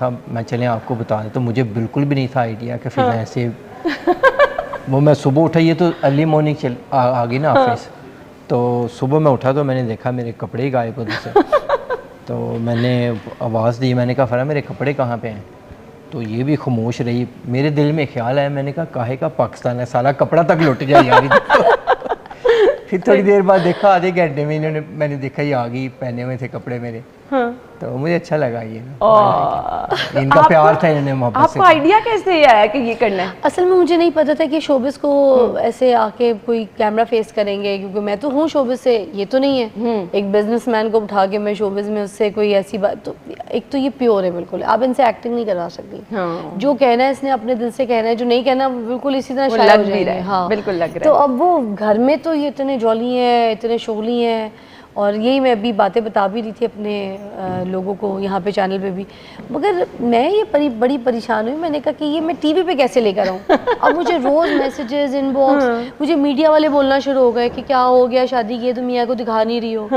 था मैं चले आपको बता दें, तो मुझे बिल्कुल भी नहीं था आइडिया कि फिर ऐसे वो मैं सुबह उठा, ये तो अर्ली मॉर्निंग आ गई ना ऑफिस। तो सुबह मैं उठा तो मैंने देखा मेरे कपड़े ही गायब उधर से। तो मैंने आवाज़ दी, मैंने कहा फ़रा मेरे कपड़े कहाँ पे हैं। तो ये भी खामोश रही। मेरे दिल में ख्याल आया, मैंने कहा काहे का पाकिस्तान है, सारा कपड़ा तक लुट जाए यार। फिर थोड़ी देर बाद देखा, आधे घंटे में मैंने देखा ये आ गई, पहने हुए थे कपड़े मेरे। तो मुझे अच्छा लगा ये इनका प्यार था, इन्होंने मोहब्बत से। आपको आइडिया कैसे आया कि ये करना है? असल में मुझे नहीं पता था कि शोबिस को ऐसे आके कोई कैमरा फेस करेंगे, क्योंकि मैं तो हूँ शोबिस से, ये तो नहीं है। एक बिजनेसमैन को उठा के मैं शोबिस में उससे कोई ऐसी बात, तो एक तो ये प्योर है बिल्कुल, आप इनसे एक्टिंग नहीं करवा सकती। जो कहना है इसने अपने दिल से कहना है, जो नहीं कहना बिल्कुल इसी तरह शायद हो जाएगा। हाँ बिल्कुल लग रहा है। तो अब वो घर में तो ये इतने जॉली हैं, इतने शोली हैं, और यही मैं अभी बातें बता भी रही थी अपने लोगों को यहाँ पे चैनल पे भी। मगर मैं ये बड़ी परेशान हुई, मैंने कहा कि ये मैं टीवी पे कैसे लेकर आऊँ। अब मुझे रोज़ मैसेजेस इनबॉक्स, मुझे मीडिया वाले बोलना शुरू हो गए कि क्या हो गया, शादी की है तो मियाँ को दिखा नहीं रही हो।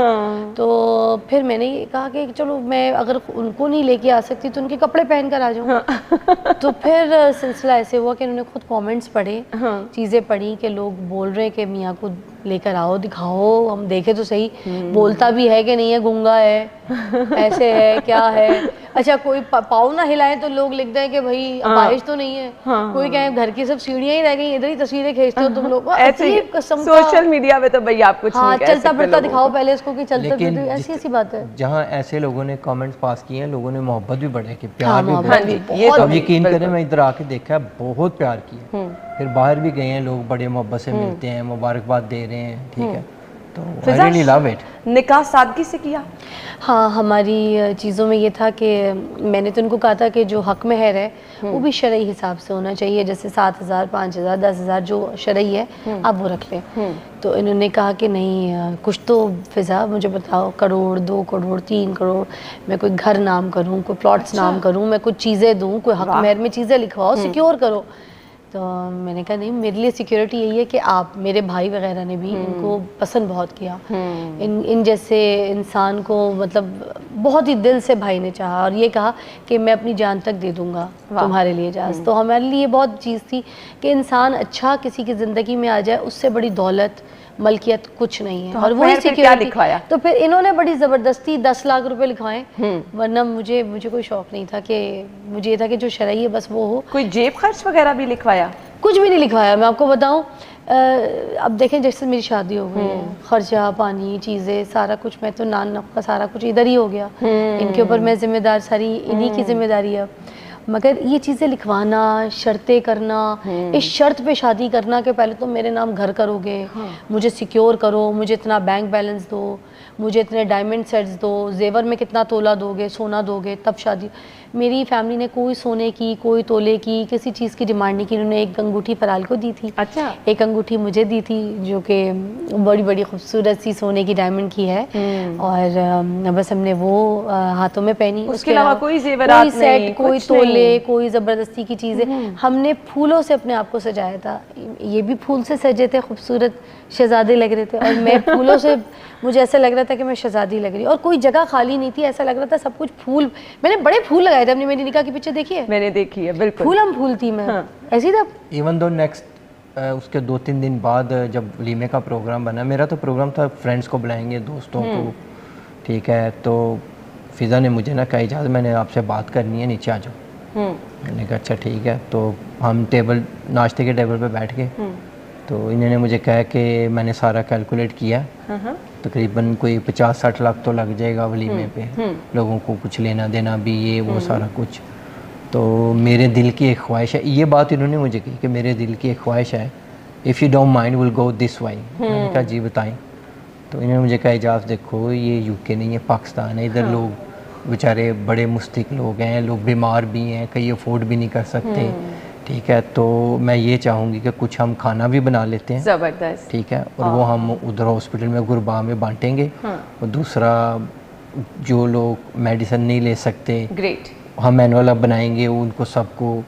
तो फिर मैंने ये कहा कि चलो मैं अगर उनको नहीं लेके आ सकती तो उनके कपड़े पहन कर आ जाऊँ। तो फिर सिलसिला ऐसे हुआ कि उन्होंने खुद कॉमेंट्स पढ़े, चीज़ें पढ़ी कि लोग बोल रहे हैं कि मियाँ को लेकर आओ, दिखाओ, हम देखे तो सही, बोलता भी है कि नहीं है, गूंगा है, ऐसे है, क्या है। अच्छा कोई पाँव ना हिलाए तो लोग लिखते हैं कि भाई अपाहिज तो नहीं है। कोई कहे घर की सब सीढ़ियां ही रह गई, इधर ही तस्वीरें खींचते हो तुम लोग। ऐसे सोशल मीडिया पे तो भाई आप कुछ नहीं कह सकते। चलता फिरता दिखाओ पहले इसको कि चलता फिरता, ऐसी ऐसी बात है। जहाँ ऐसे लोगों ने कमेंट्स पास किए हैं, लोगों ने मोहब्बत भी बढ़े की, प्यार भी बढ़ा। अब यकीन करें मैं इधर आके देखा बहुत प्यार किया। फिर बाहर भी गए हैं लोग, बड़े मोहब्बत से मिलते हैं, मुबारकबाद दे रहे हैं, ठीक है। तो I really love it। निकाह सादगी से किया? हाँ, हमारी चीज़ों में ये था कि मैंने तो उनको कहा था कि जो हक महर है वो भी शरई हिसाब से होना चाहिए, जैसे 7,000, 5,000, 10,000 जो शरई है आप वो रख लें। तो इन्होंने कहा कि नहीं कुछ तो फ़िज़ा मुझे बताओ, करोड़, 2 करोड़, 3 करोड़, मैं कोई घर नाम करूँ, कोई प्लॉट्स नाम करूँ, मैं कुछ चीज़ें दूँ, कोई हक महर में चीज़ें लिखवाओ, सिक्योर करो। तो मैंने कहा नहीं, मेरे लिए सिक्योरिटी यही है कि आप, मेरे भाई वगैरह ने भी इनको पसंद बहुत किया। इन जैसे इंसान को मतलब बहुत ही दिल से भाई ने चाहा और ये कहा कि मैं अपनी जान तक दे दूंगा तुम्हारे लिए जास। तो हमारे लिए बहुत चीज़ थी कि इंसान अच्छा किसी की ज़िंदगी में आ जाए, उससे बड़ी दौलत मलकियत कुछ नहीं है। तो और वही सिक्योरिटी लिखवाया। तो फिर इन्होंने बड़ी ज़बरदस्ती 10 लाख रुपए लिखवाए, वरना मुझे कोई शौक नहीं था, कि मुझे ये था कि जो शरई है बस वो हो। कोई जेब खर्च वगैरह भी लिखवाया? कुछ भी नहीं लिखवाया। मैं आपको बताऊं, अब देखें जैसे मेरी शादी हो गई है, खर्चा पानी चीज़ें सारा कुछ, मैं तो नान नफ़का सारा कुछ इधर ही हो गया, इनके ऊपर मैं जिम्मेदार, सारी इन्हीं की जिम्मेदारी है। मगर ये चीज़ें लिखवाना, शर्तें करना, इस शर्त पे शादी करना कि पहले तो मेरे नाम घर करोगे, मुझे सिक्योर करो, मुझे इतना बैंक बैलेंस दो, मुझे इतने डायमंड सेट्स दो, जेवर में कितना तोला दोगे, सोना दोगे, तब शादी। मेरी फैमिली ने कोई सोने की, कोई तोले की, किसी चीज़ की डिमांड नहीं की। उन्होंने एक अंगूठी फराल को दी थी, अच्छा, एक अंगूठी मुझे दी थी जो कि बड़ी बड़ी खूबसूरत सी सोने की डायमंड की है, और बस हमने वो हाथों में पहनी। उसके अलावा कोई जेवरात कोई सेट, कोई तोले, कोई ज़बरदस्ती की चीज़ें। हमने फूलों से अपने आप को सजाया था, ये भी फूल से सजे थे, खूबसूरत शहजादे लग रहे थे, और मैं फूलों से, मुझे ऐसा लग रहा था कि मैं शहजादी लग रही, और कोई जगह खाली नहीं थी, ऐसा लग रहा था सब कुछ फूल। मैंने बड़े फूल लगाए थे, अपनी मेरी निकाह की पिक्चर देखी है? मैंने देखी है, बिल्कुल फूल फूल थी मैं। ऐसी था। इवन दो नेक्स्ट उसके 2-3 दिन बाद जब वलीमे का प्रोग्राम बना, मेरा तो प्रोग्राम था फ्रेंड्स को बुलाएंगे, दोस्तों को, ठीक है। तो फिज़ा ने मुझे ना कहा इजाज़त, मैंने आपसे बात करनी है, नीचे आ जाओ। मैंने कहा अच्छा ठीक है। तो हम नाश्ते के टेबल पे बैठ गए। तो इन्होंने मुझे कहा कि मैंने सारा कैलकुलेट किया, तकरीबन कोई 50-60 लाख तो लग जाएगा वलीमे पे, लोगों को कुछ लेना देना भी, ये वो सारा कुछ। तो मेरे दिल की एक ख्वाहिश है, ये बात इन्होंने मुझे कही कि मेरे दिल की एक ख्वाहिश है, if you don't mind will go this way. मैंने कहा जी बताएं। तो इन्होंने मुझे कहा इजाज़त देखो, ये यूके नहीं है, पाकिस्तान है, इधर लोग बेचारे बड़े मुस्तकिल लोग हैं, लोग बीमार भी हैं, कई अफोर्ड भी नहीं कर सकते, ठीक है। तो मैं ये चाहूँगी कि कुछ हम खाना भी बना लेते हैं, ज़बरदस्त, ठीक है, और वो हम उधर हॉस्पिटल में गुरबा में बांटेंगे। और दूसरा, जो लोग मेडिसिन नहीं ले सकते, ग्रेट, हम मैनुअल अब बनाएंगे, उनको सबको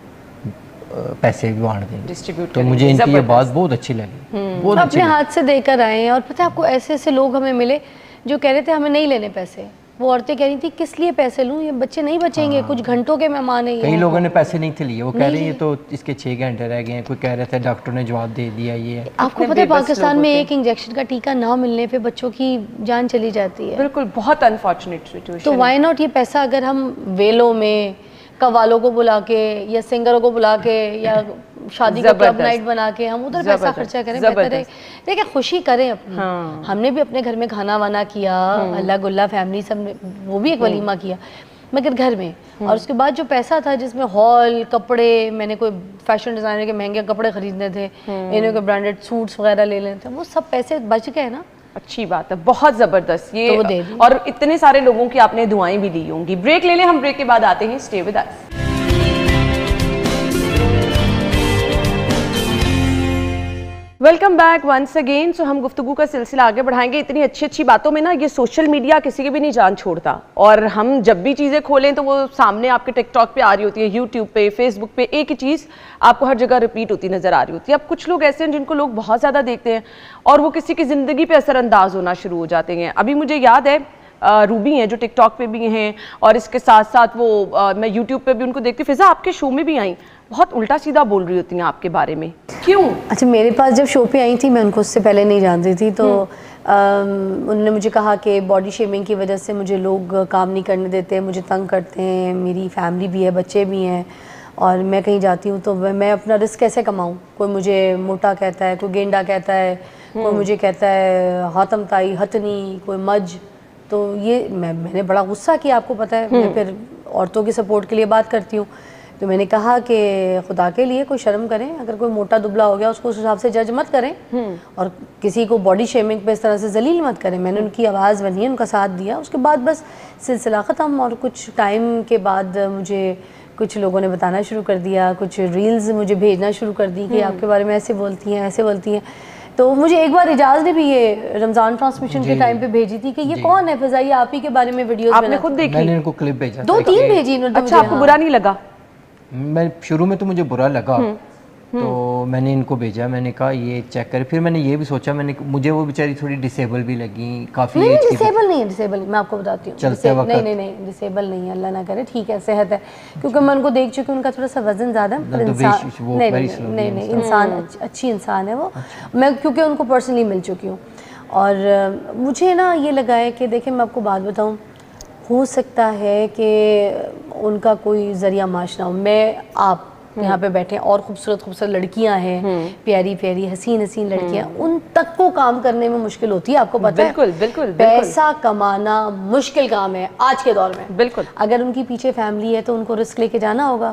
पैसे भी बांट देंगे, डिस्ट्रीब्यूट। तो मुझे इनकी ये बात बहुत अच्छी लगी, बहुत अपने हाथ से देकर आए हैं। और पता है आपको, ऐसे ऐसे लोग हमें मिले जो कह रहे थे हमें नहीं लेने पैसे, वो औरतें कह रही थी किस लिए पैसे लूँ, ये बच्चे नहीं बचेंगे, कुछ घंटों के मेहमान है कई ये। लोगों ने पैसे नहीं थे लिए, वो कह रहे हैं ये तो इसके 6 घंटे रह गए हैं, कोई कह रहे थे डॉक्टर ने जवाब दे दिया ये। आपको पता है पाकिस्तान में एक इंजेक्शन का टीका ना मिलने पे बच्चों की जान चली जाती है। बिल्कुल, बहुत अनफॉर्चुनेट सिचुएशन। तो व्हाई नॉट ये पैसा अगर हम वेलों में कवालों को बुला के या सिंगरों को बुला के या शादी का क्लब नाइट बना के हम उधर पैसा खर्चा करें, बेहतर है। देखिए खुशी करें अपनी। हमने भी अपने घर में खाना वाना किया, अल्लाह गुल्ला फैमिली सब ने वो भी एक वलीमा किया, मगर घर में। और उसके बाद जो पैसा था जिसमें हॉल, कपड़े, मैंने कोई फैशन डिज़ाइनर के महंगे कपड़े खरीदने थे, इन्हें कोई ब्रांडेड सूट्स वगैरह ले लेने थे, वो सब पैसे बच गए ना। अच्छी बात है, बहुत ज़बरदस्त ये। तो वो दे दी। और इतने सारे लोगों की आपने दुआएं भी दी होंगी। ब्रेक ले लें, हम ब्रेक के बाद आते हैं। Stay with us. Welcome back once again. So हम गुफ्तगू का सिलसिला आगे बढ़ाएंगे। इतनी अच्छी अच्छी बातों में ना ये सोशल मीडिया किसी की भी नहीं जान छोड़ता, और हम जब भी चीज़ें खोलें तो वो सामने आपके टिकटॉक पे आ रही होती है, यूट्यूब पे, फेसबुक पे, एक ही चीज़ आपको हर जगह रिपीट होती नज़र आ रही होती है। अब कुछ लोग ऐसे हैं जिनको लोग बहुत ज़्यादा देखते हैं और वो किसी की ज़िंदगी पे असरअंदाज होना शुरू हो जाते हैं। अभी मुझे याद है रूबी हैं जो टिकटॉक पे भी हैं, और इसके साथ साथ वो मैं यूट्यूब पे भी उनको देखती। फिजा आपके शो में भी आई, बहुत उल्टा सीधा बोल रही होती हैं आपके बारे में, क्यों? अच्छा, मेरे पास जब शो पे आई थी, मैं उनको उससे पहले नहीं जानती थी, तो उन्होंने मुझे कहा कि बॉडी शेमिंग की वजह से मुझे लोग काम नहीं करने देते, मुझे तंग करते हैं, मेरी फैमिली भी है, बच्चे भी हैं, और मैं कहीं जाती हूँ तो मैं अपना रिस्क कैसे कमाऊँ। कोई मुझे मोटा कहता है, कोई गेंडा कहता है, कोई मुझे कहता है हातम ताई, हथनी, कोई मज। तो ये मैंने बड़ा गुस्सा किया, आपको पता है मैं फिर औरतों की सपोर्ट के लिए बात करती हूँ। तो मैंने कहा कि खुदा के लिए कोई शर्म करें, अगर कोई मोटा दुबला हो गया उसको उस हिसाब से जज मत करें, और किसी को बॉडी शेमिंग पे इस तरह से जलील मत करें। मैंने उनकी आवाज़ बनी, उनका साथ दिया, उसके बाद बस सिलसिला ख़त्म। और कुछ टाइम के बाद मुझे कुछ लोगों ने बताना शुरू कर दिया, कुछ रील्स मुझे भेजना शुरू कर दी कि आपके बारे में ऐसे बोलती हैं, ऐसे बोलती हैं। तो मुझे एक बार इजाज़ ने भी ये रमज़ान ट्रांसमिशन के टाइम पे भेजी थी कि ये कौन है फिजा, ये आप ही के बारे में वीडियोस आपने खुद देखी? मैंने इनको क्लिप भेजा, 2-3 भेजी इन्होंने। अच्छा, आपको बुरा नहीं लगा? मैं शुरू में तो मुझे बुरा लगा, तो मैंने इनको भेजा, मैंने कहा ये चेक करें। फिर मैंने ये भी सोचा, मुझे वो बेचारी थोड़ी डिसेबल भी लगी, काफ़ी नहीं, डिसेबल नहीं है, डिसेबल मैं आपको बताती हूँ, चलते वक्त नहीं डिसेबल नहीं है, अल्लाह ना करे, ठीक है, सेहत है, क्योंकि मैं उनको देख चुकी हूँ, उनका थोड़ा सा वजन ज़्यादा है, पर इंसान नहीं इंसान अच्छी इंसान है वो। मैं क्योंकि उनको पर्सनली मिल चुकी हूँ, और मुझे ना ये लगा है कि देखिए मैं आपको बात बताऊँ, हो सकता है कि उनका कोई ज़रिया माश ना हो। मैं आप यहाँ पे बैठे हैं और खूबसूरत खूबसूरत लड़कियां हैं, प्यारी प्यारी हसीन हसीन लड़कियां, उन तक को काम करने में मुश्किल होती है, आपको पता है। बिल्कुल बिल्कुल। पैसा कमाना मुश्किल काम है आज के दौर में। बिल्कुल। अगर उनकी पीछे फैमिली है तो उनको रिस्क लेके जाना होगा,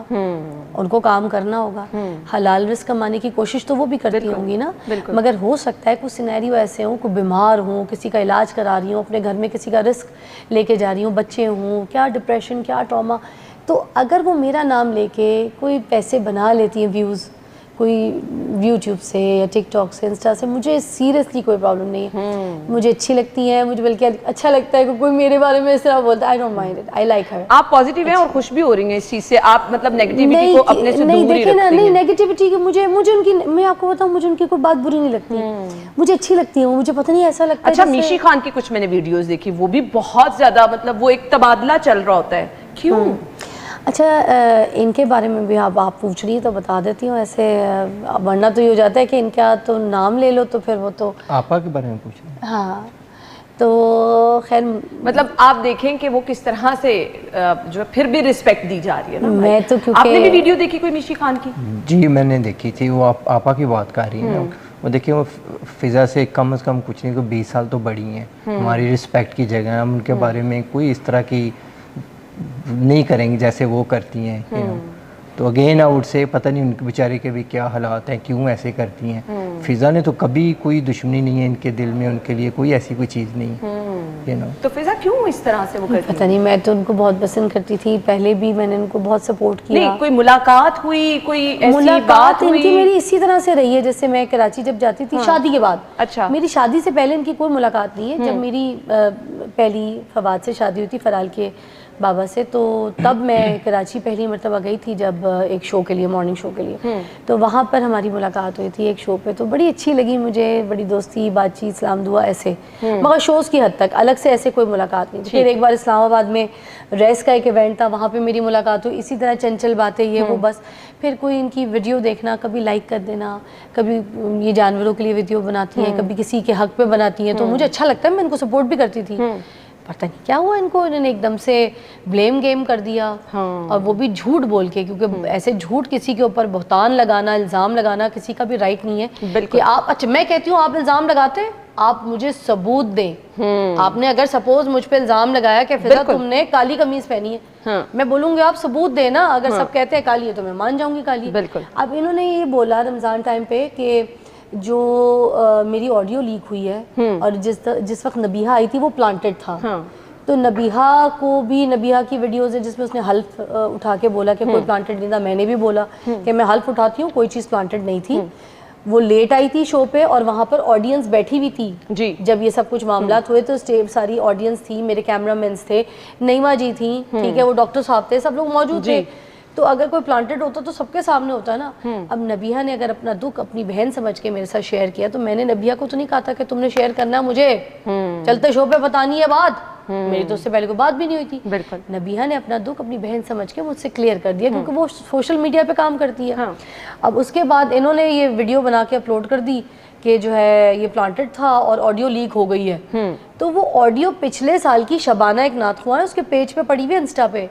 उनको काम करना होगा, हलाल रिस्क कमाने की कोशिश तो वो भी करती होंगी ना। मगर हो सकता है कुछ सिनेरियो ऐसे हों, कोई बीमार हो, किसी का इलाज करा रही हूँ, अपने घर में किसी का रिस्क लेके जा रही हूँ, बच्चे हों, क्या डिप्रेशन, क्या ट्रॉमा, तो अगर वो मेरा नाम लेके कोई पैसे बना लेती हैं, व्यूज़ कोई यूट्यूब से या टिकटॉक से, इंस्टा से, मुझे सीरियसली कोई प्रॉब्लम नहीं है, मुझे अच्छी लगती है, मुझे बल्कि अच्छा लगता है कि कोई मेरे बारे में इस तरह बोलता है। I don't mind it, I like her. आप पॉजिटिव हैं और खुश भी हो रही हैं इस चीज़ से, आप मतलब नेगेटिविटी को अपने से दूर ही रखती हैं। नहीं, नेगेटिविटी की मुझे उनकी, मैं आपको बताऊं, मुझे उनकी कोई बात बुरी नहीं लगती, मुझे अच्छी लगती है, मुझे पता नहीं ऐसा लगता है। अच्छा, मीशी खान की कुछ मैंने वीडियोस देखी, वो भी बहुत ज़्यादा, मतलब वो एक तबादला चल रहा होता है, क्यों? अच्छा, इनके बारे में भी आप पूछ रही है तो बता देती हूँ, ऐसे वरना तो ये हो जाता है कि इनका तो नाम ले लो तो फिर वो तो आपा के बारे में पूछ रहे हैं। हाँ, तो खैर मतलब आप देखें कि वो किस तरह से जो फिर भी रिस्पेक्ट दी जा रही है ना। मैं तो क्योंकि आपने भी वीडियो देखी कोई मीशी खान की? जी मैंने देखी थी, वो आपा की बात कर रही है ना। वो देखिए, वो फिजा से कम से कम कुछ नहीं, तो 20 साल तो बड़ी हैं, हमारी रिस्पेक्ट की जगह, हम उनके बारे में कोई इस तरह की नहीं करेंगे जैसे वो करती हैं। तो अगेन आई वुड से, पता नहीं उनके बेचारे के भी क्या हालात हैं, क्यों ऐसे करती हैं। फिजा ने तो कभी कोई दुश्मनी नहीं है इनके दिल में, उनके लिए कोई ऐसी कोई चीज़ नहीं। तो फिजा क्यों इस तरह से वो करती है? पता नहीं, मैं तो उनको बहुत पसंद करती थी, पहले भी मैंने उनको बहुत सपोर्ट किया। नहीं, कोई मुलाकात हुई, कोई ऐसी मुलाकात बात हुई? इनकी मेरी इसी तरह से रही है, जैसे मैं कराची जब जाती थी शादी के बाद। अच्छा। मेरी शादी से पहले इनकी कोई मुलाकात नहीं है। जब मेरी पहली फवाद से शादी हुई थी, फराल के बाबा से। तो तब मैं कराची पहली मरतबा गई थी जब एक शो के लिए, मॉर्निंग शो के लिए, तो वहाँ पर हमारी मुलाकात हुई थी एक शो पे। तो बड़ी अच्छी लगी मुझे, बड़ी दोस्ती, बातचीत, सलाम दुआ ऐसे, मगर शोज़ की हद तक, अलग से ऐसे कोई मुलाकात नहीं थी। फिर एक बार इस्लामाबाद में रेस का एक इवेंट था, वहाँ पे मेरी मुलाकात हुई, इसी तरह चंचल बातें ये वो बस। फिर कोई इनकी वीडियो देखना, कभी लाइक कर देना, कभी ये जानवरों के लिए वीडियो बनाती हैं, कभी किसी के हक पे बनाती हैं, तो मुझे अच्छा लगता है, मैं इनको सपोर्ट भी करती थी। पता नहीं क्या हुआ इनको, इन्होंने एकदम से ब्लेम गेम कर दिया। और वो भी झूठ बोल के, क्योंकि ऐसे झूठ किसी के ऊपर बहतान लगाना, इल्ज़ाम लगाना किसी का भी राइट नहीं है कि आप, अच्छा मैं कहती हूँ आप इल्ज़ाम लगाते, आप मुझे सबूत दें। आपने अगर सपोज मुझ पे इल्ज़ाम लगाया कि फिजा तुमने काली कमीज पहनी है, मैं बोलूँगी आप सबूत देना। अगर सब कहते हैं काली है तो मैं मान जाऊँगी काली। अब इन्होंने ये बोला रमज़ान टाइम पे कि जो मेरी ऑडियो लीक हुई है और जिस वक्त नबीहा आई थी वो प्लांटेड था। तो नबीहा को भी, नबीहा की वीडियोज़ है जिसमें उसने हल्फ उठा के बोला कि कोई प्लांटेड नहीं था। मैंने भी बोला कि मैं हल्फ उठाती हूँ, कोई चीज़ प्लांटेड नहीं थी। वो लेट आई थी शो पे और वहाँ पर ऑडियंस बैठी हुई थी जी। जब ये सब कुछ मामलात हुए तो सारी ऑडियंस थी, मेरे कैमरामैन्स थे, नईमा जी थी, ठीक है, वो डॉक्टर साहब थे, सब लोग मौजूद थे। तो अगर कोई प्लांटेड होता तो सबके सामने होता ना। अब नबिया ने अगर अपना दुख अपनी बहन समझ के मेरे साथ शेयर किया, तो मैंने नबिया को तो नहीं कहा था कि तुमने शेयर करना है, मुझे चलते शो पे बतानी है बात। मेरी तो उससे पहले कोई बात भी नहीं हुई थी। बिल्कुल। नबिया ने अपना दुख अपनी बहन समझ के मुझसे क्लियर कर दिया, क्योंकि वो सोशल मीडिया पे काम करती है। अब उसके बाद इन्होंने ये वीडियो बना के अपलोड कर दी कि जो है ये प्लांटेड था और ऑडियो लीक हो गई है। तो वो ऑडियो पिछले साल की शबाना एक नात हुआ है, उसके पेज पे पड़ी हुई है इंस्टा पे,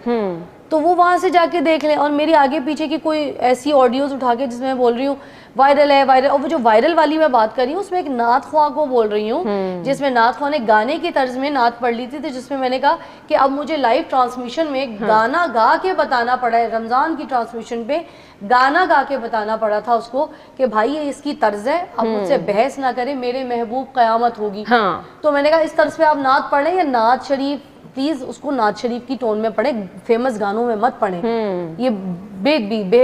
तो वो वहाँ से जाके देख लें। और मेरी आगे पीछे की कोई ऐसी ऑडियोज उठा के जिसमें मैं बोल रही हूँ वायरल है वायरल, और वो जो वायरल वाली मैं बात कर रही हूँ उसमें एक नात ख्वाह को बोल रही हूँ, जिसमें नात ख्वाह ने गाने की तर्ज में नात पढ़ ली थी। तो जिसमें मैंने कहा कि अब मुझे लाइव ट्रांसमिशन में गाना गा के बताना पड़ा है, रमज़ान की ट्रांसमिशन पे गाना गा के बताना पड़ा था उसको कि भाई ये इसकी तर्ज है, अब मुझसे बहस ना करे, मेरे महबूब क़यामत होगी। तो मैंने कहा इस तर्ज पे आप नात पढ़ें या नात शरीफ, प्लीज उसको नात शरीफ की टोन में पढ़े, फेमस गानों में मत पढ़े, ये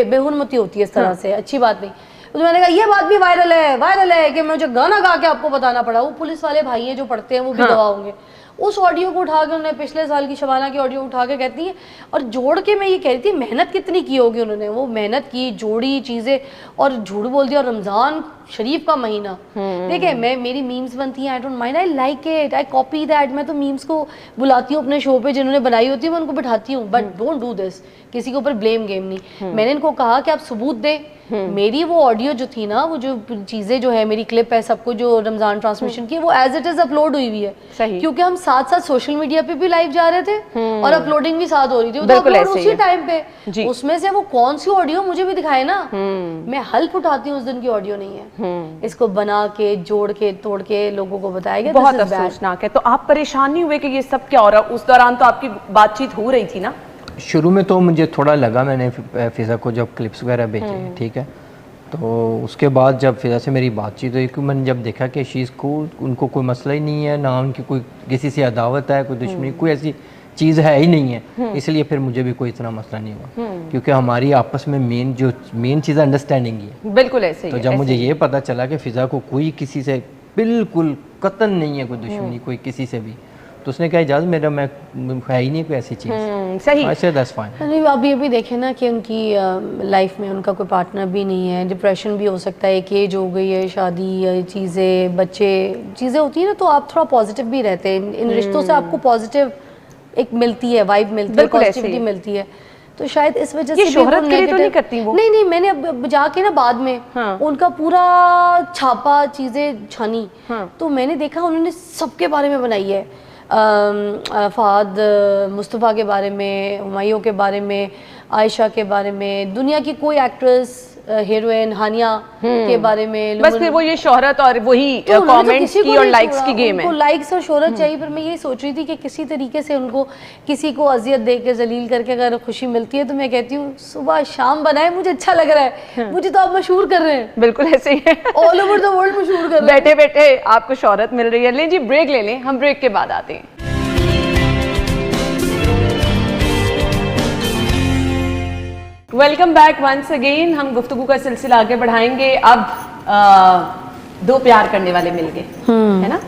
बेहुरमती होती है इस तरह से, अच्छी बात नहीं। तो मैंने कहा ये बात भी वायरल है कि मुझे गाना गा के आपको बताना पड़ा। वो पुलिस वाले भाई हैं जो पढ़ते हैं, वो भी गवाह होंगे। उस ऑडियो को उठा के उन्होंने, पिछले साल की शबाना की ऑडियो उठा के कहती है, और जोड़ के मैं ये कह रही थी मेहनत कितनी की होगी उन्होंने, वो मेहनत की, जोड़ी चीज़ें और झूठ बोल दिया। और रमज़ान शरीफ का महीना, देखिए मैं, मेरी मीम्स बनती हैं, आई don't mind, I like it, I copy that. मैं तो मीम्स को बुलाती हूँ अपने शो पे, जिन्होंने बनाई होती है मैं उनको बिठाती हूँ, बट डोंट डू दिस, किसी के ऊपर ब्लेम गेम नहीं। मैंने इनको कहा कि आप सबूत दें। मेरी वो ऑडियो जो थी ना, वो जो चीज़ें जो है, मेरी क्लिप है, सब कुछ जो रमज़ान ट्रांसमिशन की, वो एज इट इज़ अपलोड हुई हुई है, क्योंकि हम साथ साथ सोशल मीडिया पे भी लाइव जा रहे थे और अपलोडिंग भी साथ हो रही थी, तो अपलोड उसी टाइम पे। उसमें से वो कौन सी ऑडियो मुझे भी दिखाए ना, मैं हल्फ उठाती हूँ, उस दिन की ऑडियो नहीं है। इसको बना के, जोड़ के, तोड़ के लोगों को बताया गया, बहुत अफसोसनाक है। तो आप परेशान नहीं हुए कि ये सब क्या हो रहा है? उस दौरान तो आपकी बातचीत हो रही थी ना? शुरू में तो मुझे थोड़ा लगा, मैंने फिज़ा को जब क्लिप्स वगैरह भेजे, ठीक है, तो उसके बाद जब फिज़ा से मेरी बातचीत हुई, कि मैंने जब देखा कि शीज़ को, उनको कोई मसला ही नहीं है ना, उनकी कोई किसी से अदावत है, कोई दुश्मनी, कोई ऐसी चीज़ है ही नहीं है, इसलिए फिर मुझे भी कोई इतना मसला नहीं हुआ, क्योंकि हमारी आपस में मेन चीज़ अंडरस्टैंडिंग ही है। बिल्कुल ऐसे ही। तो जब मुझे ये पता चला कि फिज़ा को कोई किसी से बिल्कुल कतन नहीं है, कोई दुश्मनी कोई किसी से भी, तो उसने कहा इजाज़त मेरा, मैं है ही नहीं कोई ऐसी चीज़, सही ऐसे 10 फाइन। नहीं, अब ये भी देखें ना कि उनकी लाइफ में उनका कोई पार्टनर भी नहीं है, डिप्रेशन भी हो सकता है, एक एज हो गई है, शादी, चीज़ें, बच्चे, चीज़ें होती है ना, तो आप थोड़ा पॉजिटिव भी रहते हैं। इन रिश्तों से आपको पॉजिटिव एक मिलती है, वाइब मिलती है, पॉजिटिविटी मिलती है। तो शायद इस वजह से शोहरत के लिए तो नहीं करती वो? नहीं, मैंने अब जाके ना बाद में उनका पूरा छापा, चीज़ें छानी, तो मैंने देखा उन्होंने सबके बारे में बनाई है, फ़ाद मुस्तफ़ा के बारे में, हुमायूं के बारे में, आयशा के बारे में, दुनिया की कोई एक्ट्रेस, हीरोइन हानिया के बारे में। बस फिर वो ये शोहरत और वही कमेंट्स की और लाइक्स की गेम है। उनको लाइक्स और शोहरत चाहिए, पर मैं ये सोच रही थी कि किसी तरीके से उनको, किसी को अजियत दे के, जलील करके अगर खुशी मिलती है, तो मैं कहती हूँ सुबह शाम बनाए, मुझे अच्छा लग रहा है, मुझे तो आप मशहूर कर रहे हैं। बिल्कुल ऐसे ही है, ऑल ओवर द वर्ल्ड मशहूर कर रहे हैं। बैठे बैठे आपको शोहरत मिल रही है। लें जी ब्रेक ले लें, हम ब्रेक के बाद आते हैं। Welcome back once again. हम गुफ्तगू का सिलसिला आगे बढ़ाएंगे। अब दो प्यार करने वाले मिल गए, है ना,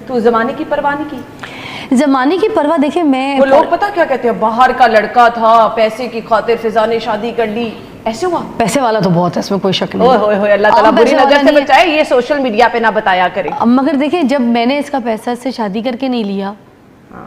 तो उस जमाने की परवाह नहीं की। ज़माने की परवाह देखे मैं वो लोग पता क्या कहते हैं, बाहर का लड़का था, पैसे की खातिर फिजा ने शादी कर ली, ऐसे हुआ? पैसे वाला तो बहुत है, इसमें कोई शक नहीं। ओए होए होए, अल्लाह ताला अब बुरी पैसे वाला नजर से नहीं है। बचाए, ये सोशल मीडिया पे ना बताया करें। मगर देखिए, जब मैंने इसका पैसा से शादी करके नहीं लिया,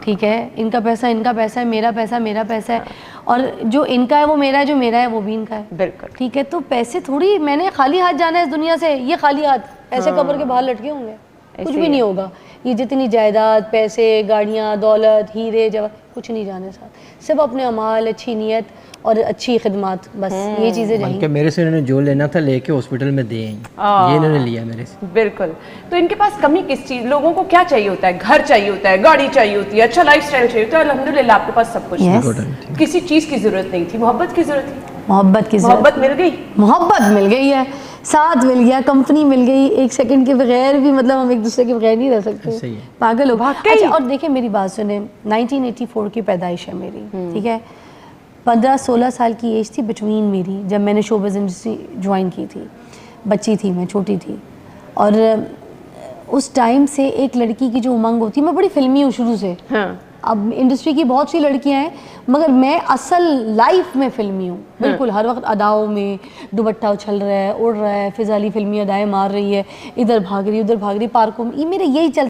ठीक है, इनका पैसा है, मेरा पैसा है, और जो इनका है वो मेरा है, जो मेरा है वो भी इनका है, बिल्कुल ठीक है। तो पैसे थोड़ी, मैंने खाली हाथ जाना है इस दुनिया से, ये खाली हाथ ऐसे कब्र के बाहर लटके होंगे, कुछ भी नहीं होगा। ये जितनी जायदाद, पैसे, गाड़ियाँ, दौलत, हीरे जवाहर, कुछ नहीं जाने साथ, सिर्फ अपने अमाल, अच्छी नीयत और अच्छी खिदमत, बस ये चीज़ें बल्कि जाएंगी। मेरे से इन्होंने जो लेना था लेके हॉस्पिटल में दे आई, ये इन्होंने लिया मेरे से। बिल्कुल। तो इनके पास कमी किस चीज, लोगों को क्या चाहिए होता है? घर चाहिए होता है, गाड़ी चाहिए होती है, अच्छा लाइफस्टाइल चाहिए होता है। अल्हम्दुलिल्लाह आपके पास सब कुछ Yes. है, किसी चीज की जरूरत नहीं थी, मोहब्बत की जरूरत थी, मोहब्बत की मोहब्बत मिल गई, मोहब्बत मिल गई है, साथ मिल गया, कंपनी मिल गई, एक सेकंड के बगैर भी, मतलब हम एक दूसरे के बगैर नहीं रह सकते, सही है। पागल हो। वाकई। अच्छा, और देखिए मेरी बात सुने, 1984 की पैदाइश है मेरी, ठीक है, 15-16 साल की एज थी बिटवीन मेरी जब मैंने शोबिज़ इंडस्ट्री ज्वाइन की थी, बच्ची थी मैं, छोटी थी, और उस टाइम से एक लड़की की जो उमंग होती है, मैं बड़ी फिल्मी हूँ शुरू से। हाँ। अब इंडस्ट्री की बहुत सी लड़कियां हैं, मगर मैं असल लाइफ में फिल्मी हूँ, बिल्कुल। हर वक्त अदाओं में, दुपट्टा उछल रहा है, उड़ रहा है, फिजाली फिल्मी अदाएं मार रही है, इधर भाग रही, उधर भाग रही, पार्कों में, ये मेरे यही चल